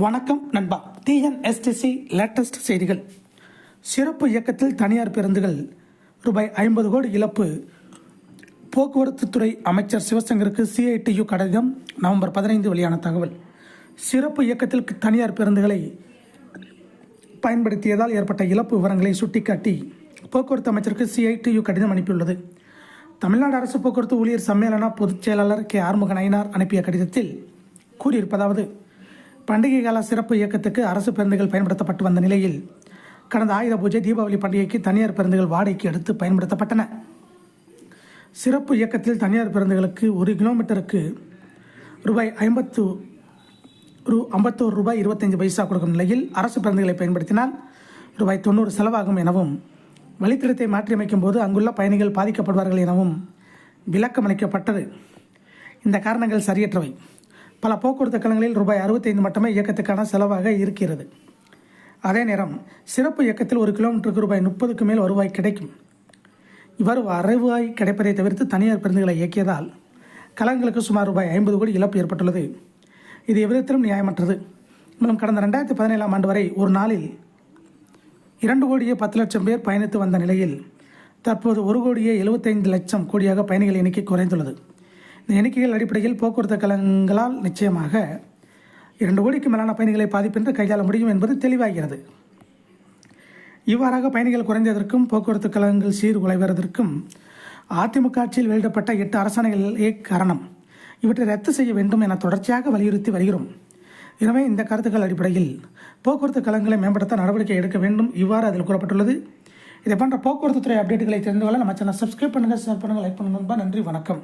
வணக்கம் நண்பா. TNSTC latest செய்திகள். சிறப்பு இயக்கத்தில் தனியார் பேருந்துகள் ரூபாய் 50 கோடி இழப்பு. போக்குவரத்து துறை அமைச்சர் சிவசங்கருக்கு சிஐடியு கடிதம். நவம்பர் 15 வெளியான தகவல். சிறப்பு இயக்கத்தில் தனியார் பேருந்துகளை பயன்படுத்தியதால் ஏற்பட்ட இழப்பு விவரங்களை சுட்டிக்காட்டி போக்குவரத்து அமைச்சருக்கு சிஐடியு கடிதம் அனுப்பியுள்ளது. தமிழ்நாடு அரசு போக்குவரத்து ஊழியர் சம்மேளன பொதுச் செயலாளர் கே ஆறுமுக நயினார் அனுப்பிய கடிதத்தில் கூறியிருப்பதாவது: பண்டிகை கால சிறப்பு இயக்கத்துக்கு அரசு பேருந்துகள் பயன்படுத்தப்பட்டு வந்த நிலையில் கடந்த ஆயுத பூஜை, தீபாவளி பண்டிகைக்கு தனியார் பேருந்துகள் வாடகைக்கு எடுத்து பயன்படுத்தப்பட்டன. சிறப்பு இயக்கத்தில் தனியார் பேருந்துகளுக்கு 1 கிலோமீட்டருக்கு ரூபாய் 51 ரூபாய் 25 பைசா கொடுக்கும் நிலையில் அரசு பேருந்துகளை பயன்படுத்தினால் ரூபாய் 90 செலவாகும் எனவும், வழித்தடத்தை மாற்றியமைக்கும் போது அங்குள்ள பயணிகள் பாதிக்கப்படுவார்கள் எனவும் விளக்கம் அளிக்கப்பட்டது. இந்த காரணங்கள் சரியற்றவை. பல போக்குவரத்து கழகங்களில் ரூபாய் 65 மட்டுமே இயக்கத்துக்கான செலவாக இருக்கிறது. அதே நேரம் சிறப்பு இயக்கத்தில் 1 கிலோமீட்டருக்கு ரூபாய் 30க்கு மேல் வருவாய் கிடைக்கும். இவ்வாறு வருவாய் கிடைப்பதை தவிர்த்து தனியார் பேருந்துகளை இயக்கியதால் கழகங்களுக்கு சுமார் ரூபாய் 50 கோடி இழப்பு ஏற்பட்டுள்ளது. இது எவ்விதத்திலும் நியாயமற்றது. மேலும் கடந்த 2017ஆம் ஆண்டு வரை ஒரு நாளில் 2 கோடியே 10 லட்சம் பேர் பயணித்து வந்த நிலையில் தற்போது 1 கோடியே 75 லட்சம் கோடியாக பயணிகள் எண்ணிக்கை குறைந்துள்ளது. இந்த எண்ணிக்கைகள் அடிப்படையில் போக்குவரத்து கழகங்களால் நிச்சயமாக 2 கோடிக்கு மேலான பயணிகளை பாதிப்பின்றி கையாள முடியும் என்பது தெளிவாகிறது. இவ்வாறாக பயணிகள் குறைந்ததற்கும் போக்குவரத்து கழகங்கள் சீர்குலைவதற்கும் அதிமுக ஆட்சியில் வெளியிடப்பட்ட 8 அரசாணைகளே காரணம். இவற்றை ரத்து செய்ய வேண்டும் என தொடர்ச்சியாக வலியுறுத்தி வருகிறோம். எனவே இந்த கருத்துக்கள் அடிப்படையில் போக்குவரத்து கழகங்களை மேம்படுத்த நடவடிக்கை எடுக்க வேண்டும். இவ்வாறு அதில் கூறப்பட்டுள்ளது. இதை போன்ற போக்குவரத்து துறை அப்டேட்டுகளை தெரிந்து கொள்ள நம்ம சேனல் சப்ஸ்கிரைப் பண்ணுங்கள், ஷேர் பண்ணுங்கள், லைக் பண்ணுங்கள். நன்றி, வணக்கம்.